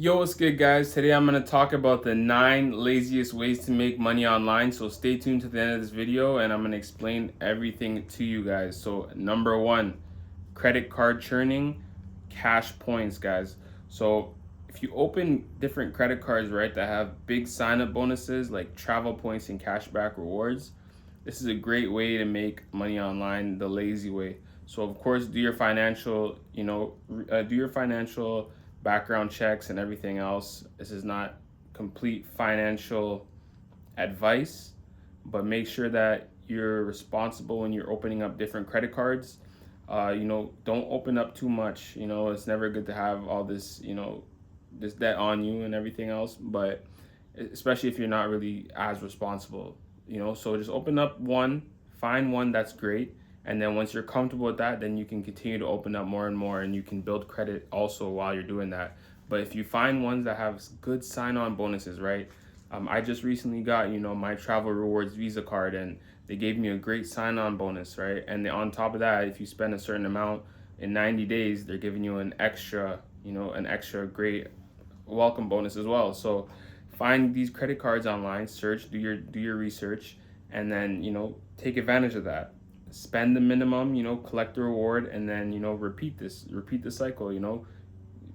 Yo, what's good, guys? Today I'm going to talk about the 9 laziest ways to make money online. So stay tuned to the end of this video and I'm going to explain everything to you guys. So number 1, credit card churning, cash points, guys. So if you open different credit cards, right, that have big sign-up bonuses like travel points and cashback rewards, this is a great way to make money online the lazy way. So of course, do your financial, do your financial background checks and everything else. This is not complete financial advice, but make sure that you're responsible when you're opening up different credit cards. Don't open up too much. It's never good to have all this, this debt on you and everything else, but especially if you're not really as responsible, so just open up one, find one that's great, and then once you're comfortable with that, then you can continue to open up more and more, and you can build credit also while you're doing that. But if you find ones that have good sign-on bonuses, right? I just recently got, my travel rewards Visa card, and they gave me a great sign-on bonus, right? And on top of that, if you spend a certain amount in 90 days, they're giving you an extra great welcome bonus as well. So find these credit cards online, search, do your research, and then take advantage of that. Spend the minimum, collect the reward, and then repeat the cycle.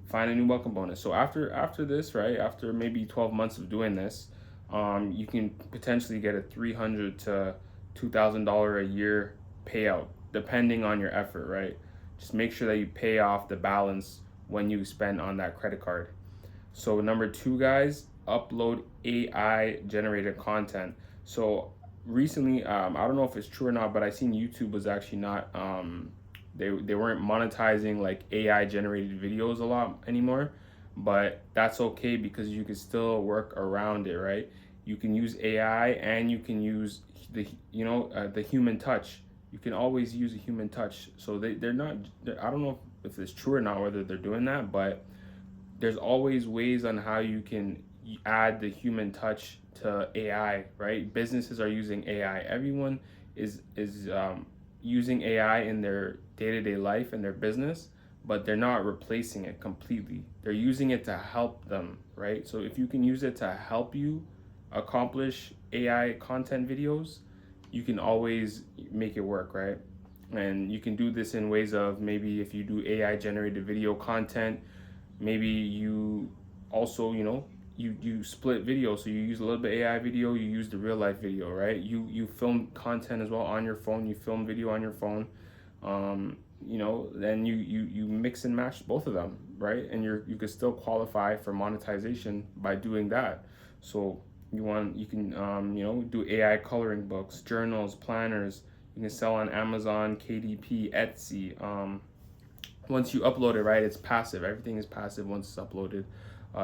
Find a new welcome bonus. So after this, right, after maybe 12 months of doing this, you can potentially get a $300 to $2,000 a year payout, depending on your effort, right? Just make sure that you pay off the balance when you spend on that credit card. So number 2, guys, upload AI generated content. So recently, I don't know if it's true or not, but I seen YouTube was actually not they weren't monetizing like AI generated videos a lot anymore, but that's okay because you can still work around it, right? You can use AI and you can use the human touch. You can always use a human touch. So they're not. I don't know if it's true or not whether they're doing that, but there's always ways on how you can add the human touch to AI, right? Businesses are using AI. Everyone is using AI in their day-to-day life and their business, but they're not replacing it completely. They're using it to help them, right? So if you can use it to help you accomplish AI content videos, you can always make it work, right? And you can do this in ways of, maybe if you do AI generated video content, maybe you also you split video, so you use a little bit AI video, you use the real life video, right? You film content as well on your phone, you film video on your phone, then you mix and match both of them, right? And you could still qualify for monetization by doing that. So you can do AI coloring books, journals, planners. You can sell on Amazon, KDP, Etsy. Once you upload it, right, it's passive. Everything is passive once it's uploaded.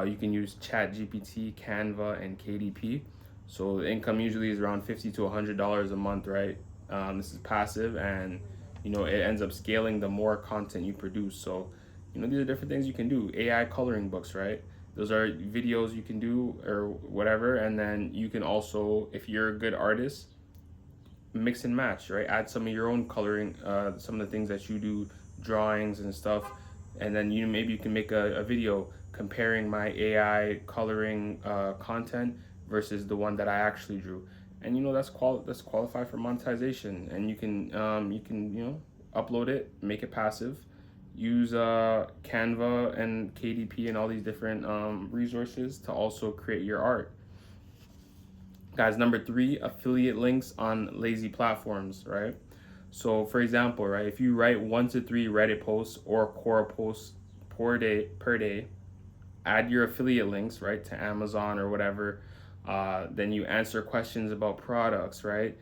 You can use ChatGPT, Canva, and KDP. So the income usually is around $50 to $100 a month, right? This is passive, and it ends up scaling the more content you produce. So these are different things you can do. AI coloring books, right? Those are videos you can do or whatever, and then you can also, if you're a good artist, mix and match, right? Add some of your own coloring, some of the things that you do, drawings and stuff, and then maybe you can make a video comparing my AI coloring content versus the one that I actually drew, and that's qualified for monetization. And you can upload it, make it passive, use Canva and KDP and all these different resources to also create your art. Guys, number 3, affiliate links on lazy platforms, right? So for example, right, if you write 1 to 3 Reddit posts or Quora posts per day, add your affiliate links, right, to Amazon or whatever. Then you answer questions about products, right?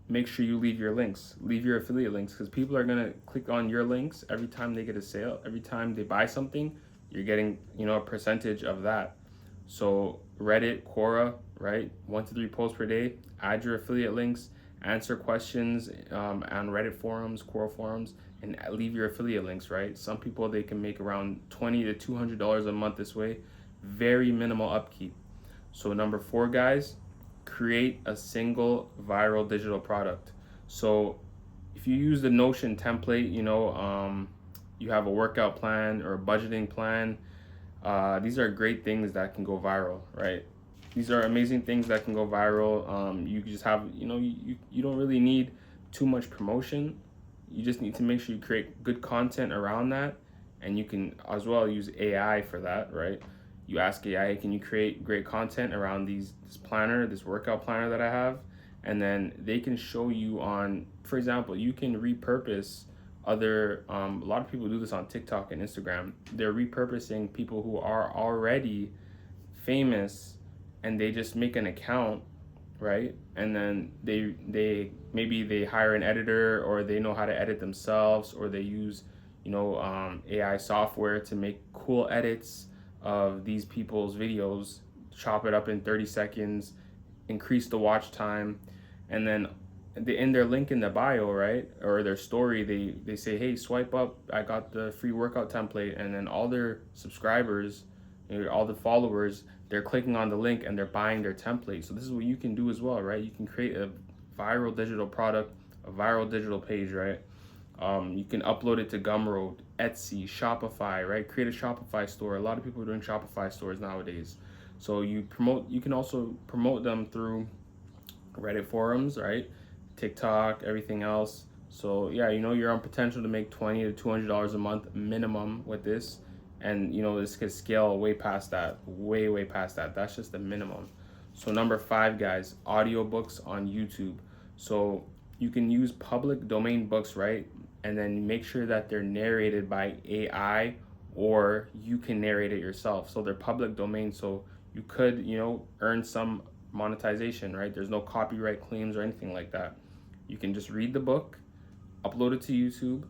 Make sure you leave your links, leave your affiliate links, because people are gonna click on your links every time they get a sale. Every time they buy something, you're getting a percentage of that. So Reddit, Quora, right? 1 to 3 posts per day. Add your affiliate links, answer questions on Reddit forums, Quora forums, and leave your affiliate links, right? Some people, they can make around $20 to $200 a month this way. Very minimal upkeep. So number 4, guys, create a single viral digital product. So if you use the Notion template, you have a workout plan or a budgeting plan, These are great things that can go viral, right? These are amazing things that can go viral. You just have, you don't really need too much promotion. You just need to make sure you create good content around that, and you can as well use AI for that, right? You ask AI, hey, can you create great content around this workout planner that I have, and then they can show you on, for example, you can repurpose other. A lot of people do this on TikTok and Instagram. They're repurposing people who are already famous, and they just make an account, right? And then they maybe they hire an editor, or they know how to edit themselves, or they use AI software to make cool edits of these people's videos, chop it up in 30 seconds, increase the watch time, and then in their link in the bio, right, or their story, they say, hey, swipe up, I got the free workout template, and then all their subscribers, all the followers, they're clicking on the link and they're buying their template. So this is what you can do as well, right? You can create a viral digital product, a viral digital page, right? You can upload it to Gumroad, Etsy, Shopify, right? Create a Shopify store. A lot of people are doing Shopify stores nowadays. So you can also promote them through Reddit forums, right? TikTok, everything else. So yeah, you're on potential to make $20 to $200 a month minimum with this, and this could scale way past that, way past that. That's just the minimum. So number 5, guys, audiobooks on YouTube. So you can use public domain books, right? And then make sure that they're narrated by AI, or you can narrate it yourself. So they're public domain, so you could, earn some monetization, right? There's no copyright claims or anything like that. You can just read the book, upload it to YouTube,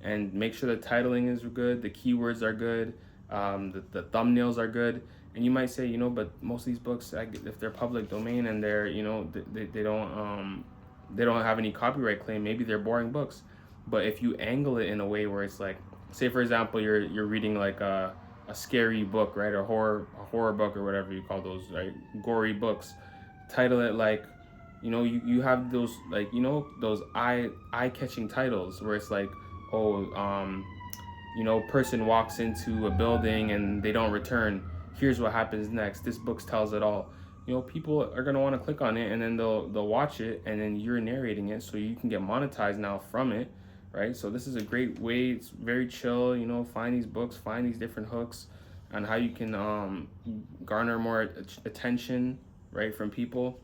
and make sure the titling is good, the keywords are good, the thumbnails are good. And you might say, but most of these books, if they're public domain and they're, they don't have any copyright claim, maybe they're boring books. But if you angle it in a way where it's like, say for example, you're reading like a scary book, right? A horror book, or whatever you call those, right? Gory books. Title it like, you have those, like, those eye-catching titles where it's like, person walks into a building and they don't return. Here's what happens next. This book tells it all. People are gonna want to click on it, and then they'll watch it, and then you're narrating it, so you can get monetized now from it, right? So this is a great way. It's very chill. Find these books, find these different hooks, on how you can garner more attention, right, from people.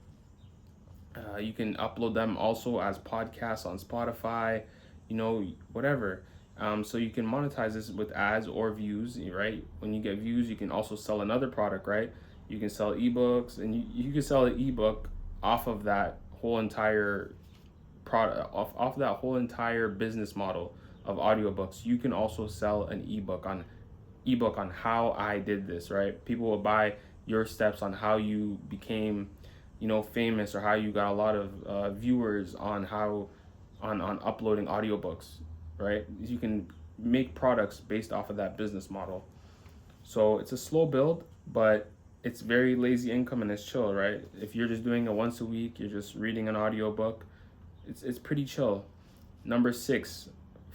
You can upload them also as podcasts on Spotify, whatever. So you can monetize this with ads or views, right? When you get views, you can also sell another product, right? You can sell ebooks, and you can sell an ebook off of that whole entire product, off that whole entire business model of audiobooks. You can also sell an ebook on how I did this, right? People will buy your steps on how you became, famous, or how you got a lot of viewers on uploading audiobooks, right? You can make products based off of that business model. So it's a slow build, but it's very lazy income, and it's chill, right? If you're just doing it once a week, you're just reading an audiobook, it's pretty chill. Number 6,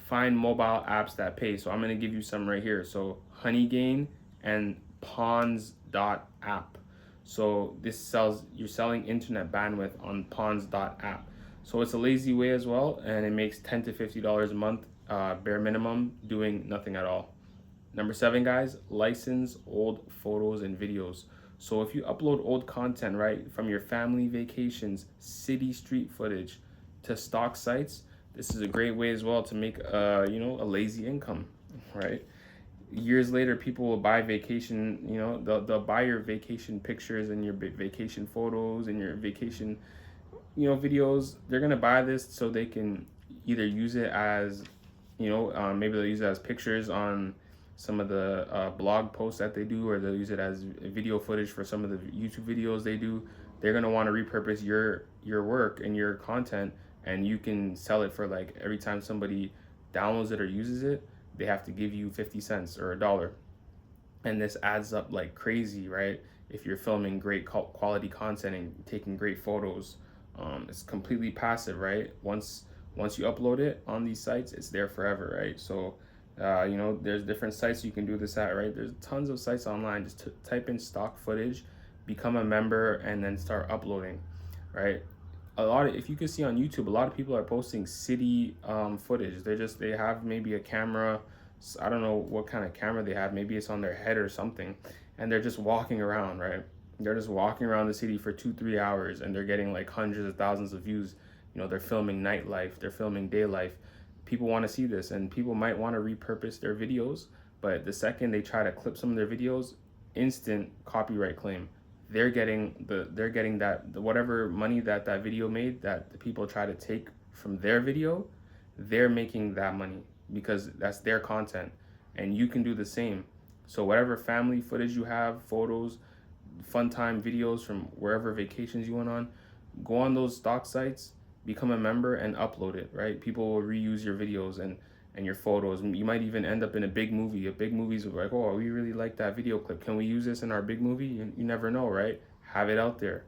find mobile apps that pay. So I'm going to give you some right here. So Honeygain and Pawns.app. So you're selling internet bandwidth on Pawns.app. So it's a lazy way as well, and it makes $10 to $50 a month, bare minimum, doing nothing at all. Number 7, guys, license old photos and videos. So if you upload old content, right, from your family vacations, city street footage, to stock sites, this is a great way as well to make a lazy income, right? Years later, people will buy vacation, they'll buy your vacation pictures and your vacation photos and your vacation, videos. They're gonna buy this so they can either use it as, maybe they'll use it as pictures on some of the blog posts that they do, or they'll use it as video footage for some of the YouTube videos they do. They're gonna want to repurpose your work and your content, and you can sell it for, like, every time somebody downloads it or uses it, they have to give you 50 cents or $1. And this adds up like crazy, right? If you're filming great quality content and taking great photos, it's completely passive, right? Once you upload it on these sites, it's there forever, right? So You know, there's different sites you can do this at, right? There's tons of sites online. Just type in stock footage, become a member, and then start uploading, right? If you can see on YouTube, a lot of people are posting city footage. They have maybe a camera. I don't know what kind of camera they have. Maybe it's on their head or something, and they're just walking around, right? They're just walking around the city for 2-3 hours, and they're getting like hundreds of thousands of views. You know, they're filming nightlife, they're filming day life. People want to see this, and people might want to repurpose their videos, but the second they try to clip some of their videos, instant copyright claim. They're getting that whatever money that video made, that the people try to take from their video, they're making that money because that's their content, and you can do the same. So whatever family footage you have, photos, fun time videos from wherever vacations you went on, go on those stock sites, become a member, and upload it, right? People will reuse your videos and your photos. You might even end up in a big movie. A big movie's like, oh, we really like that video clip. Can we use this in our big movie? You never know, right? Have it out there.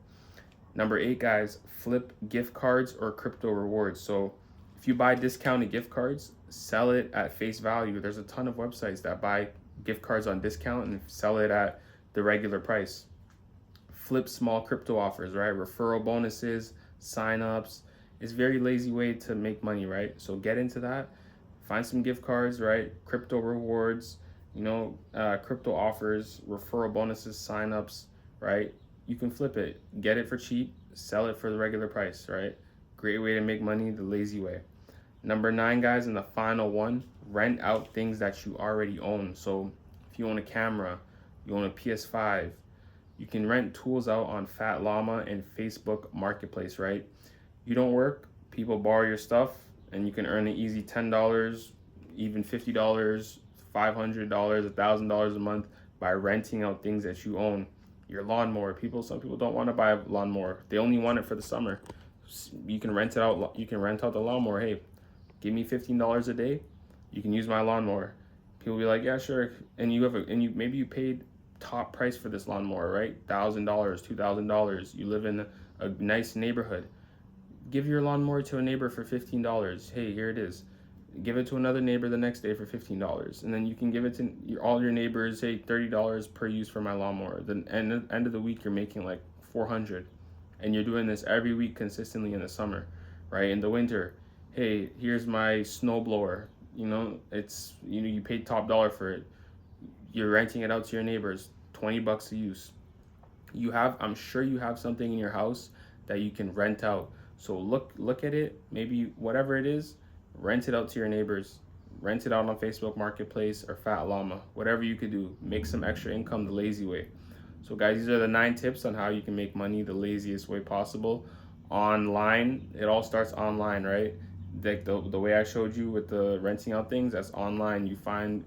Number 8, guys, flip gift cards or crypto rewards. So if you buy discounted gift cards, sell it at face value. There's a ton of websites that buy gift cards on discount and sell it at the regular price. Flip small crypto offers, right? Referral bonuses, sign-ups. It's a very lazy way to make money, right? So get into that. Find some gift cards, right? Crypto rewards, crypto offers, referral bonuses, sign-ups, right? You can flip it. Get it for cheap, sell it for the regular price, right? Great way to make money, the lazy way. Number 9, guys, and the final one, rent out things that you already own. So if you own a camera, you own a PS5, you can rent tools out on Fat Llama and Facebook Marketplace, right? You don't work, people borrow your stuff, and you can earn an easy $10, even $50, $500, $1,000 a month by renting out things that you own. Your lawnmower, some people don't want to buy a lawnmower. They only want it for the summer. You can rent it out. You can rent out the lawnmower. Hey, give me $15 a day. You can use my lawnmower. People be like, yeah, sure. And maybe you paid top price for this lawnmower, right? $1,000, $2,000. You live in a nice neighborhood. Give your lawnmower to a neighbor for $15. Hey, here it is. Give it to another neighbor the next day for $15. And then you can give it to all your neighbors, say $30 per use for my lawnmower. Then end of the week, you're making like $400. And you're doing this every week consistently in the summer, right? In the winter, hey, here's my snowblower. You paid top dollar for it. You're renting it out to your neighbors, $20 a use. I'm sure you have something in your house that you can rent out. So look at it, maybe whatever it is, rent it out to your neighbors, rent it out on Facebook Marketplace or Fat Llama, whatever you could do, make some extra income the lazy way. So guys, these are the 9 tips on how you can make money the laziest way possible. Online, it all starts online, right? Like the way I showed you with the renting out things, that's online. You find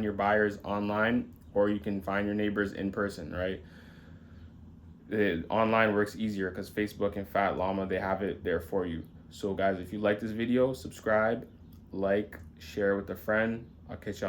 your buyers online, or you can find your neighbors in person, right? Online works easier because Facebook and Fat Llama, they have it there for you. So guys, if you like this video, subscribe, like, share with a friend. I'll catch you